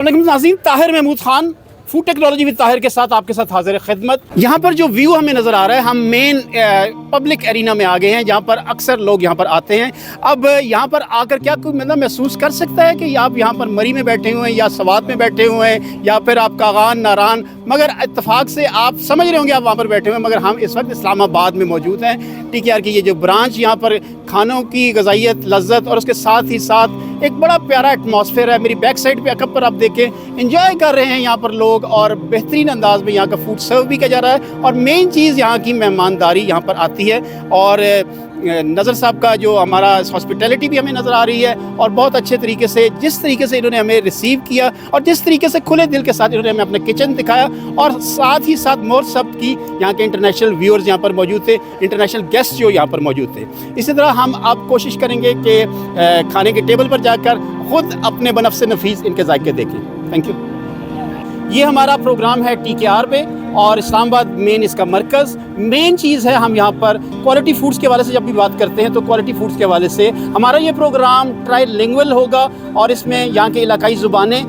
नाज़रीन, Tahir Mahmood Khan food technology with Tahir के साथ आपके साथ हाजिर खिदमत। यहाँ पर जो व्यू हमें नज़र आ रहा है, हम मेन पब्लिक एरिना में आ गए हैं जहाँ पर अक्सर लोग यहाँ पर आते हैं। अब यहाँ पर आकर क्या कोई मतलब महसूस कर सकता है कि आप यहाँ पर मरी में बैठे हुए हैं या सवात में बैठे हुए हैं या फिर आप कागान नारान, मगर इत्तेफाक से आप समझ रहे होंगे आप वहाँ पर बैठे हुए हैं, मगर हम इस वक्त इस्लामाबाद में मौजूद हैं। TKR की ये जो ब्रांच, यहाँ पर खानों की गज़ाइयत, लज्जत और उसके साथ ही साथ एक बड़ा प्यारा एटमॉस्फेयर है। मेरी बैक साइड पे अकब पर आप देखें, एंजॉय कर रहे हैं यहाँ पर लोग और बेहतरीन अंदाज में यहाँ का फूड सर्व भी किया जा रहा है। और मेन चीज़ यहाँ की मेहमानदारी यहाँ पर आती है और नज़र साहब का जो हमारा हॉस्पिटैलिटी भी हमें नज़र आ रही है और बहुत अच्छे तरीके से जिस तरीके से इन्होंने हमें रिसीव किया और जिस तरीके से खुले दिल के साथ इन्होंने हमें अपना किचन दिखाया और साथ ही साथ मोर सब की यहाँ के इंटरनेशनल व्यूअर्स यहाँ पर मौजूद थे, इंटरनेशनल गेस्ट जो यहाँ पर मौजूद थे। इसी तरह हम अब कोशिश करेंगे कि खाने के टेबल पर जाकर ख़ुद अपने बनफ़ से नफीस इनके जायके देखें। Thank you. ये हमारा प्रोग्राम है TKR पे और इस्लामाबाद मेन इसका मरकज़। मेन चीज़ है, हम यहाँ पर क्वालिटी फूड्स के हवाले से जब भी बात करते हैं तो क्वालिटी फूड्स के हवाले से हमारा ये प्रोग्राम ट्राइलिंगुअल होगा और इसमें यहाँ के इलाकाई ज़ुबानें,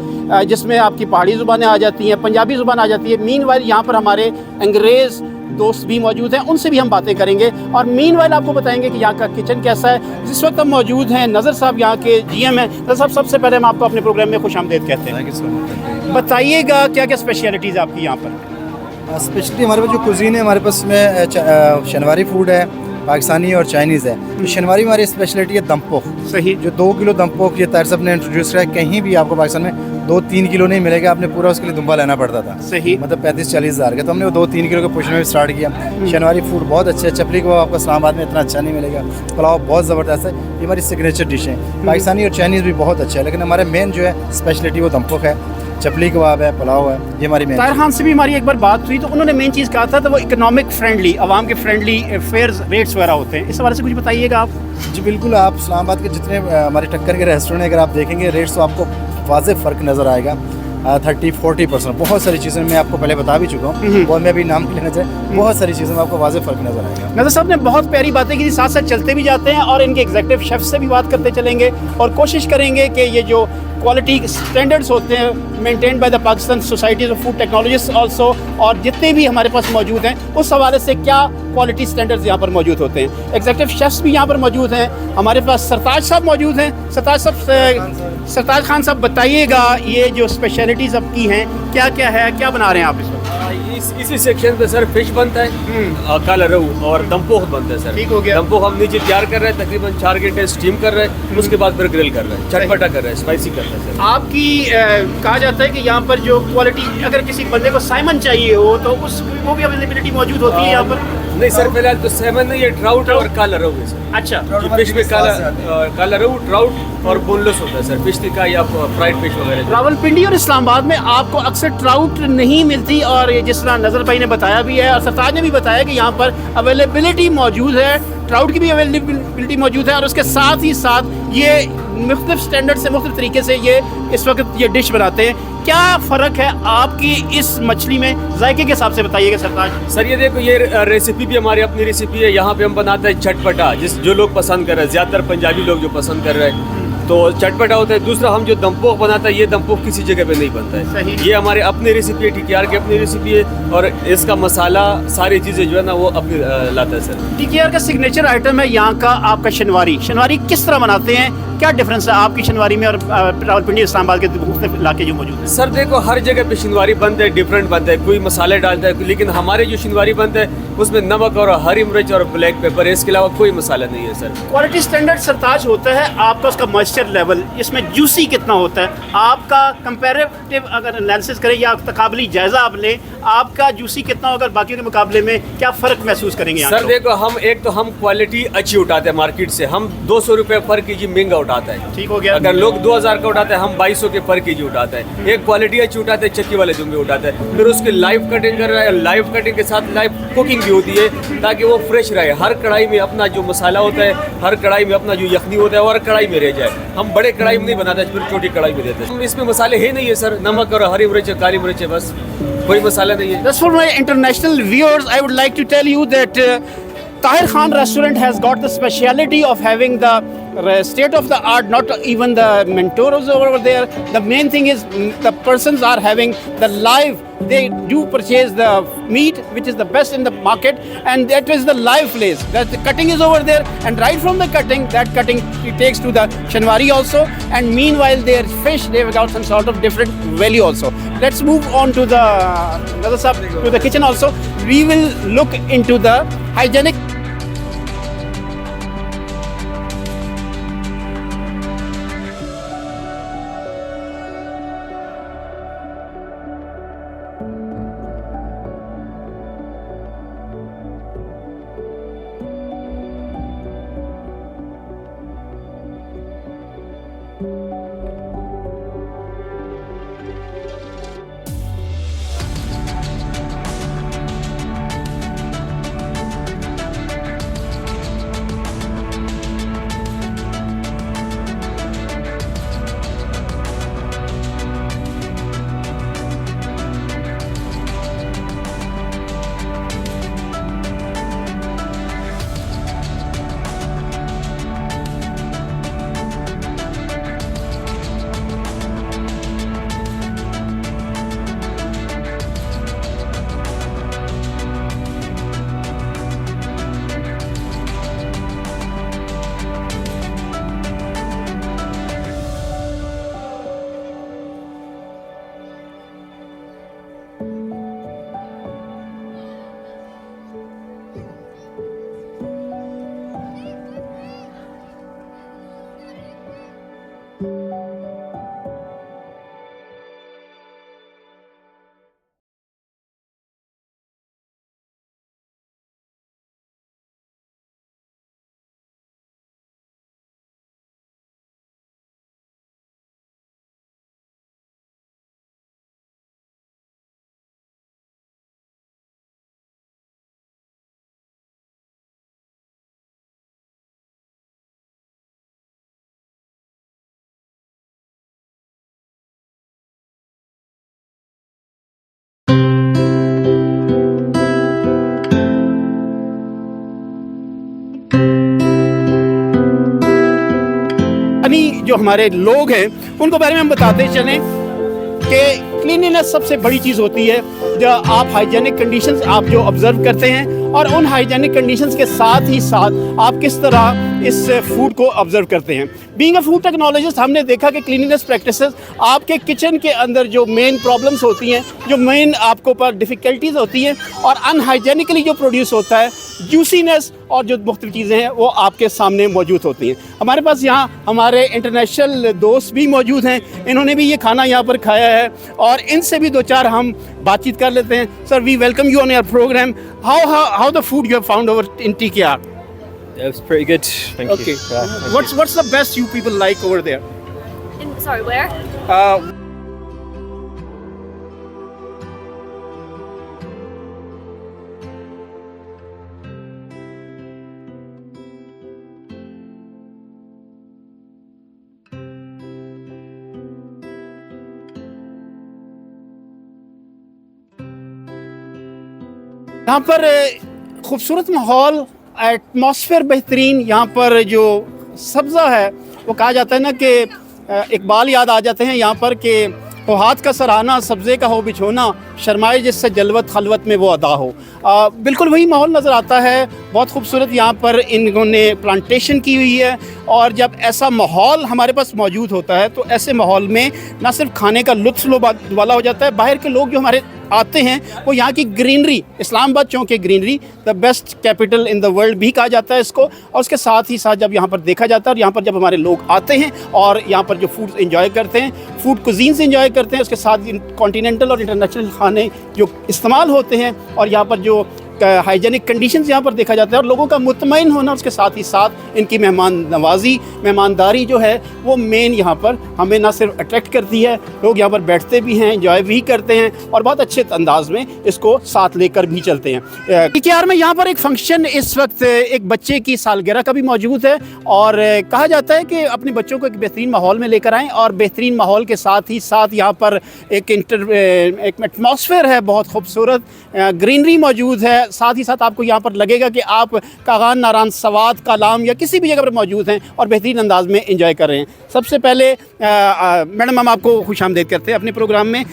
जिसमें आपकी पहाड़ी ज़ुबानें आ जाती हैं, पंजाबी ज़ुबान आ जाती है। मीनवाइल यहाँ पर हमारे अंग्रेज़ दोस्त भी मौजूद हैं, उनसे भी हम बातें करेंगे और मीनवाइल आपको बताएंगे कि यहाँ का किचन कैसा है। जिस वक्त हम मौजूद हैं, नज़र साहब यहाँ के GM हैं। नज़र साहब, सबसे पहले हम आपको अपने प्रोग्राम में खुशामदीद कहते हैं। बताइएगा क्या क्या स्पेशलिटीज़ आपकी यहाँ पर? स्पेशली हमारे पास जो कुजीन है, हमारे पास में शनवारी फूड है, पाकिस्तानी और चाइनीज़ है। तो शनवारी हमारी स्पेशलिटी है दम पोख। सही। जो 2 किलो दम पोख ये ताहिर साहब ने इंट्रोड्यूस किया है। कहीं भी आपको पाकिस्तान में 2-3 किलो नहीं मिलेगा, आपने पूरा उसके लिए दुम्बा लेना पड़ता था। सही। मतलब 35-40 हज़ार का, तो हमने वो 2-3 किलो के पुश में भी स्टार्ट किया। शनवारी फूड बहुत अच्छे है। चपली कबाब आपको इस्लामाबाद में इतना अच्छा नहीं मिलेगा। पुलाव बहुत ज़बरदस्त है। ये हमारी सिग्नेचर डिश है। पाकिस्तानी और चाइनीज़ भी बहुत अच्छा है, लेकिन हमारे मेन जो है स्पेशलिटी वो दम पोख है, चपली कबाब है, पुलाव है। ये हमारी मेन। ताहिर खान से भी हमारी एक बार बात हुई तो उन्होंने मेन चीज़ कहा था तो वो इकोनॉमिक फ्रेंडली, आवाम के फ्रेंडली फेयर्स रेट्स वगैरह होते हैं। इस हवाले से कुछ बताइएगा आप। जी बिल्कुल, आप इस्लामाबाद के जितने हमारे टक्कर के रेस्टोरेंट अगर आप देखेंगे रेट्स तो आपको वाज़ेह फ़र्क नज़र आएगा। 30-40% बहुत सारी चीज़ें मैं आपको पहले बता भी चुका हूँ और मैं अभी नाम लेना चाहे, बहुत सारी चीज़ों में आपको वाज़ेह फ़र्क नज़र आएगा। नज़र साहब ने बहुत प्यारी बातें की थी, साथ साथ चलते भी जाते हैं और इनके एग्जीक्यूटिव शेफ से भी बात करते चलेंगे और कोशिश करेंगे कि ये जो क्वालिटी स्टैंडर्ड्स होते हैं maintain by the Pakistan societies of food technologist also, और जितने भी हमारे पास मौजूद हैं उस हवाले से क्या क्वालिटी स्टैंडर्ड्स यहाँ पर मौजूद होते हैं। एग्जीक्यूटिव शेफ्स भी यहाँ पर मौजूद हैं। हमारे पास सरताज साहब मौजूद हैं। सरताज खान साहब, बताइएगा ये जो स्पेशलिटीज़ आपकी हैं क्या क्या है, क्या बना रहे हैं आप इस वक्त? इसी सेक्शन पे सर फिश बनता है, काला रहू और दमपोख बनता है सर। ठीक हो गया। दमपोख हम नीचे तैयार कर रहे हैं, तकरीबन 4 घंटे स्टीम कर रहे हैं, उसके बाद फिर ग्रिल कर रहे हैं, चटपटा कर रहे हैं, स्पाइसी कर रहे हैं सर। आपकी कहा जाता है कि यहाँ पर जो क्वालिटी, अगर किसी बंदे को साइमन चाहिए हो तो वो भी अवेलेबिलिटी मौजूद होती है यहाँ पर? नहीं सर, फिलहाल तो सैमन नहीं है, ट्राउट और काला रहू है सर। अच्छा। फिश में काला रहू, ट्राउट और बोनलेस होता है सर। फिश टिक्का या फ्राइड फिश वगैरह। रावलपिंडी और इस्लामाबाद में आपको अक्सर ट्राउट नहीं मिलती और जिस तरह नज़र भाई ने बताया भी है और सरताज ने भी बताया कि यहाँ पर अवेलेबिलिटी मौजूद है, ट्राउट की भी अवेलेबिलिटी मौजूद है और उसके साथ ही साथ ये मुख्तलिफ स्टैंडर्ड से मुख्तलिफ तरीके से ये इस वक्त ये डिश बनाते हैं। क्या फ़र्क है आपकी इस मछली में जायके के हिसाब से, बताइएगा सरताज। सर ये देखो, ये रेसिपी भी हमारी अपनी रेसिपी है। यहाँ पे हम बनाते हैं चटपटा, जो लोग पसंद कर रहे हैं, ज़्यादातर पंजाबी लोग जो पसंद कर रहे हैं तो चटपटा होता है। दूसरा, हम जो दमपोख बनाता है, ये दमपोख किसी जगह पे नहीं बनता है। सही। ये हमारे अपनी रेसिपी है, TKR की अपनी रेसिपी है और इसका मसाला सारी चीज़ें जो है ना वो अपनी लाता है सर। TKR का सिग्नेचर आइटम है यहाँ का आपका शनवारी। शनवारी किस तरह बनाते हैं, क्या डिफरेंस है आपकी शनवारी में और रावलपिंडी इस्लामाबाद के मुख्तलिफ इलाके जो मौजूद हैं? सर देखो, हर जगह पे शनवारी बनता है, डिफरेंट बनता है, कोई मसाले डालता है, लेकिन हमारे जो शनवारी बनता है उसमें नमक और हरी मिर्च और ब्लैक पेपर, इसके अलावा कोई मसाला नहीं है सर। क्वालिटी स्टैंडर्ड सरताज होता है आपका, उसका मॉइस्चर लेवल, इसमें जूसी कितना होता है आपका, कंपैरेटिव अगर एनालिसिस करें या तकाबली जायजा आप लें, आपका जूसी कितना होगा बाकी के मुकाबले में, क्या फ़र्क महसूस करेंगे? सर देखो, हम क्वालिटी अच्छी उठाते हैं मार्केट से। हम 200 रुपये पर केजी महंगा उठाता है। ठीक हो गया। अगर लोग 2000 का उठाते हैं, हम 2200 के पर केजी उठाते हैं। एक क्वालिटी अच्छी उठाते हैं, चक्की वाले दुम्बे उठाते हैं, फिर उसकी लाइव कटिंग कर रहा है, लाइव कटिंग के साथ लाइव कुकिंग भी होती है ताकि वो फ्रेश रहे। हर कढ़ाई में अपना जो मसाला होता है, हर कढ़ाई में अपना जो यखनी होता है और कढ़ाई में रह जाए। हम बड़े कढ़ाई में नहीं बनाते, फिर छोटी कढ़ाई में देते हैं। इसमें मसाले ही नहीं है सर, नमक और हरी मिर्च, काली मिर्च है, बस कोई मसाला नहीं है। Just for my international viewers, I would like to tell you that Tahir Khan restaurant has got the speciality of having the state of the art, not even the mentors over there. The main thing is the persons are having the live, they do purchase the meat which is the best in the market, and that is the live place. That the cutting is over there, and right from the cutting, that cutting it takes to the Shanwari also, and meanwhile their fish, they've got some sort of different value also. Let's move on to the kitchen also. We will look into the hygienic. जो हमारे लोग हैं उनको बारे में हम बताते चलें कि क्लीनिनेस सबसे बड़ी चीज़ होती है। जो आप हाइजेनिक कंडीशंस आप जो ऑब्जर्व करते हैं, और उन हाइजेनिक कंडीशंस के साथ ही साथ आप किस तरह इस फूड को ऑब्जर्व करते हैं। बीइंग अ फूड टेक्नोलॉजिस्ट, हमने देखा कि क्लीनिनेस प्रैक्टिसेस आपके किचन के अंदर जो मेन प्रॉब्लम्स होती हैं, जो मेन आपको पर डिफ़िकल्टीज़ होती हैं, और अनहाइजेनिकली जो प्रोड्यूस होता है, जूसीनेस और जो मुख्तलिफ चीज़ें हैं वो आपके सामने मौजूद होती हैं। हमारे पास यहाँ हमारे इंटरनेशनल दोस्त भी मौजूद हैं, इन्होंने भी ये खाना यहाँ पर खाया है और इनसे भी दो चार हम बातचीत कर लेते हैं। Sir, we welcome you on your programme. How the food you have found over in TKR? It was pretty good, thank you. Okay. Yeah, thank you. What's the best you people like over there? Sorry, where? यहाँ पर खूबसूरत माहौल, atmosphere बेहतरीन। यहाँ पर जो सब्ज़ा है वो कहा जाता है ना कि इकबाल याद आ जाते हैं यहाँ पर कि वो हाथ का सराहना सब्ज़े का हो बिछोना, शर्माए जिससे जलवत खलवत में वो अदा हो। बिल्कुल वही माहौल नज़र आता है। बहुत खूबसूरत यहाँ पर इन्होंने प्लांटेशन की हुई है, और जब ऐसा माहौल हमारे पास मौजूद होता है तो ऐसे माहौल में ना सिर्फ खाने का लुत्फ़ वाला हो जाता है, बाहर के लोग जो हमारे आते हैं वो यहाँ की ग्रीनरी, इस्लामाबाद चौंक greenery the best capital in the world भी कहा जाता है इसको। और उसके साथ ही साथ जब यहाँ पर देखा जाता है और यहाँ पर जब हमारे लोग आते हैं और यहाँ पर जो फूड एंजॉय करते हैं, फूड कुजीन्स एंजॉय करते हैं, उसके साथ कॉन्टिनेंटल और इंटरनेशनल खाने जो इस्तेमाल होते हैं, और यहाँ पर जो हाइजेनिक कंडीशंस यहाँ पर देखा जाता है और लोगों का मुतमईन होना, उसके साथ ही साथ इनकी मेहमान नवाजी, मेहमानदारी जो है वो मेन यहाँ पर हमें ना सिर्फ अट्रैक्ट करती है, लोग यहाँ पर बैठते भी हैं, एंजॉय भी करते हैं और बहुत अच्छे अंदाज में इसको साथ लेकर भी चलते हैं। TKR में यहाँ पर एक फंक्शन इस वक्त एक बच्चे की सालगिरह का भी मौजूद है, और कहा जाता है कि अपने बच्चों को एक बेहतरीन माहौल में लेकर आएँ, और बेहतरीन माहौल के साथ ही साथ यहाँ पर एक एटमॉस्फेयर है बहुत खूबसूरत, ग्रीनरी मौजूद है, साथ ही साथ आपको यहाँ पर लगेगा कि आप कागान, नारान, सवात, कालाम या किसी भी जगह पर मौजूद हैं और बेहतरीन अंदाज में एंजॉय कर रहे हैं। सबसे पहले मैडम हम आपको खुशामदीद करते हैं अपने प्रोग्राम में।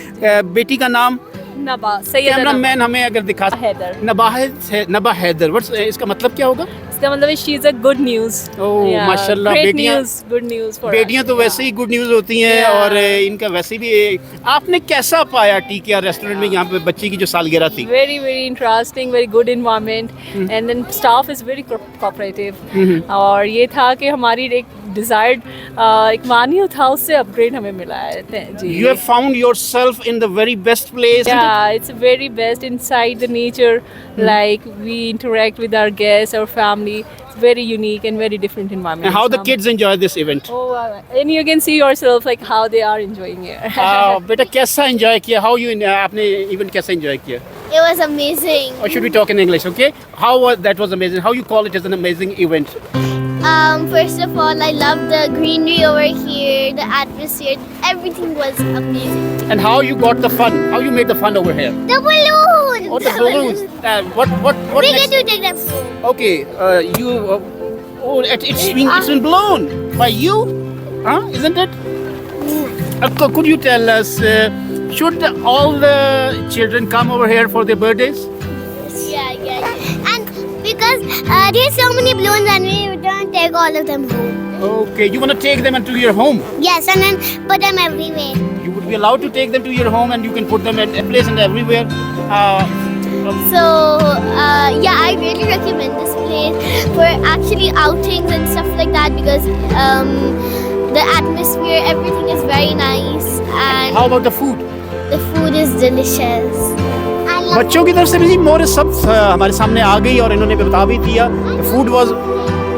बेटी का नाम? नबा सैयद कैमरा मैन हमें अगर दिखा। हैदर। नबा हैदर, व्हाट्स इसका मतलब क्या होगा? इसका मतलब she is a good news. ओह माशाल्लाह, बेटियां, गुड न्यूज़ फॉर बेटियां तो वैसे ही गुड न्यूज़ होती हैं और इनका वैसे भी। आपने कैसा पाया TKR रेस्टोरेंट में यहाँ पे बच्ची की जो सालगिरह थी? Very interesting, very good environment and then staff is very cooperative. और ये था कि हमारी एक डिज़ायर्ड एक मानियो था, उससे अपग्रेड हमें मिला है जी। You have found yourself in the very best place. Yeah, it's very best inside the nature. Like we interact with our guests, our family. It's very unique and very different environment. And how the kids enjoy this event? Oh, and you can see yourself like how they are enjoying it. बेटा कैसा enjoy किया? How you आपने event कैसे enjoy किया? It was amazing. Or should we talk in English? Okay. How that was amazing? How you call it as an amazing event? First of all, I loved the greenery over here, the atmosphere, everything was amazing. And how you got the fun? How you made the fun over here? The balloons! Oh, the balloons. What We next? get to take them home. Okay, you. It's been blown by you, huh? Isn't it? Could you tell us? Should all the children come over here for their birthdays? Yeah. And because there's so many balloons and we don't take all of them home. Okay, you want to take them into your home? Yes, and then put them everywhere. You would be allowed to take them to your home, and you can put them at a place and everywhere. So, yeah, I really recommend this place for actually outings and stuff like that because the atmosphere, everything is very nice and How about the food? the food is delicious. I love बच्चों की तरफ से भी मोर सब हमारे सामने आ गई और इन्होंने बता भी दिया। Food was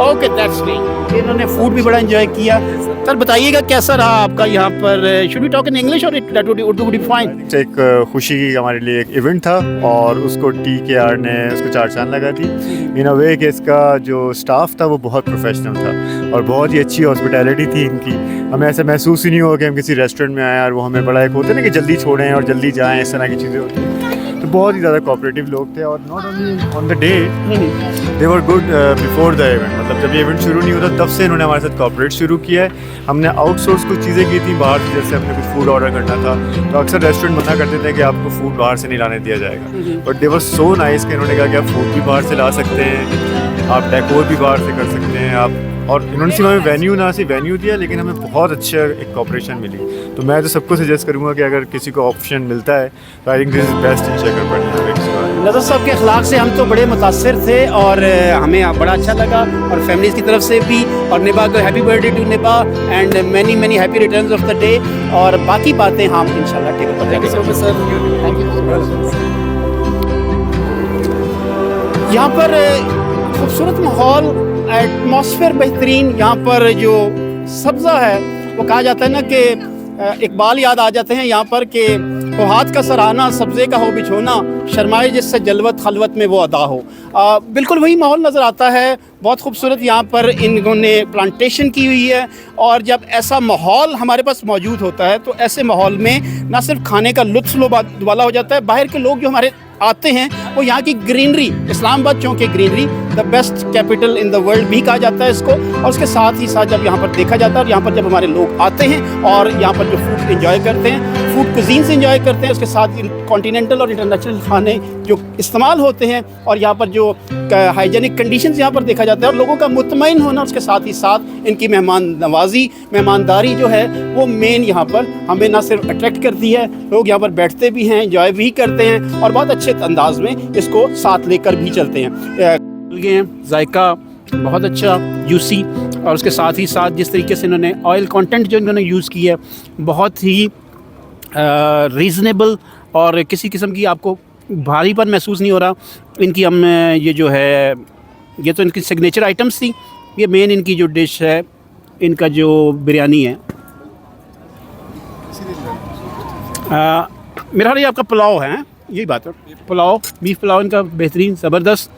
okay, that's great. इन्होंने फूड भी बड़ा एंजॉय किया। सर बताइएगा कैसा रहा आपका यहाँ पर? Should we talk in English और उर्दू वुड बी फाइन? एक खुशी की हमारे लिए एक इवेंट था और उसको TKR ने उसको 4 चांद लगा दी इन अ वे कि इसका जो स्टाफ था वो बहुत प्रोफेशनल था और बहुत ही अच्छी हॉस्पिटैलिटी थी इनकी। हमें ऐसा महसूस ही नहीं हुआ कि हम किसी रेस्टोरेंट में आए और वो हमें बड़ा एक होता है ना कि जल्दी छोड़ें और जल्दी जाएं, इस तरह की चीज़ें होती हैं। तो बहुत ही ज़्यादा कोऑपरेटिव लोग थे और not only on the day, they were good before the event. मतलब जब ये इवेंट शुरू नहीं होता तब से इन्होंने हमारे साथ कोऑपरेट शुरू किया है। हमने आउटसोर्स कुछ चीज़ें की थी बाहर से, जैसे हमने कुछ फूड ऑर्डर करना था तो अक्सर रेस्टोरेंट मना करते थे कि आपको फूड बाहर से नहीं लाने दिया जाएगा, but they were so nice कि इन्होंने कहा कि आप फूड भी बाहर से ला सकते हैं, आप डेकोर भी बाहर से कर सकते हैं आप। और इन्होंने सिर्फ हमें वेन्यू दिया लेकिन हमें बहुत अच्छा एक कॉपरेशन मिली। तो मैं तो सबको सजेस्ट करूँगा कि अगर किसी को ऑप्शन मिलता है तो I think this is best in Shekharpattanam. नज़र साहब के अखलाक से हम तो बड़े मुतासिर थे और हमें बड़ा अच्छा लगा और फैमिलीज़ की तरफ से भी। और निभा को हैप्पी बर्थडे टू निभा and many happy returns of the day. और बाकी बातें हम इंशाल्लाह टेबल पर जाके सर। Thank you. यहाँ पर खूबसूरत माहौल, एटमॉस्फेयर बेहतरीन। यहाँ पर जो सब्ज़ा है वो कहा जाता है ना कि इकबाल याद आ जाते हैं यहाँ पर कि वो हाथ का सराहना सब्ज़े का हो बिछोना, शर्माए जिससे जलवत खलवत में वो अदा हो। बिल्कुल वही माहौल नज़र आता है। बहुत खूबसूरत यहाँ पर इन्होंने प्लांटेशन की हुई है और जब ऐसा माहौल हमारे पास मौजूद होता है तो ऐसे माहौल में ना सिर्फ खाने का लुत्फ़ वाला हो जाता है, बाहर के लोग जो हमारे आते हैं वो यहाँ की ग्रीनरी, इस्लामाबाद चौंक की greenery the best capital in the world भी कहा जाता है इसको। और उसके साथ ही साथ जब यहाँ पर देखा जाता है और यहाँ पर जब हमारे लोग आते हैं और यहाँ पर जो फूड इंजॉय करते हैं, फूड कुजीन से इंजॉय करते हैं, उसके साथ कॉन्टिनेंटल और इंटरनेशनल खाने जो इस्तेमाल होते हैं और यहाँ पर जो हाइजीनिक कंडीशंस यहाँ पर देखा जाता है और लोगों का मुतमईन होना, उसके साथ ही साथ इनकी मेहमान नवाजी, मेहमानदारी जो है वो मेन यहाँ पर हमें ना सिर्फ अट्रैक्ट करती है, लोग यहाँ पर बैठते भी हैं, इंजॉय भी करते हैं और बहुत अच्छे अंदाज में इसको साथ लेकर भी चलते हैं। जायका बहुत अच्छा जूसी और उसके साथ ही साथ जिस तरीके से इन्होंने ऑयल कंटेंट जो इन्होंने यूज़ किया है बहुत ही रीज़नेबल और किसी किस्म की आपको भारीपन महसूस नहीं हो रहा। इनकी हम ये जो है ये तो इनकी सिग्नेचर आइटम्स थी। ये मेन इनकी जो डिश है, इनका जो बिरयानी है, मेरा ख्याल ये आपका पुलाव है, यही बात है, पुलाव, बीफ पुलाव इनका बेहतरीन ज़बरदस्त।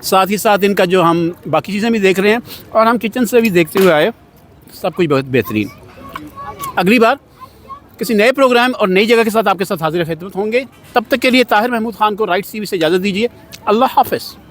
साथ ही साथ इनका जो हम बाकी चीज़ें भी देख रहे हैं और हम किचन से भी देखते हुए आए, सब कुछ बहुत बेहतरीन। अगली बार किसी नए प्रोग्राम और नई जगह के साथ आपके साथ हाजिर खिदमत होंगे। तब तक के लिए ताहिर महमूद ख़ान को राइट CV से इजाज़त दीजिए। अल्लाह हाफिज़।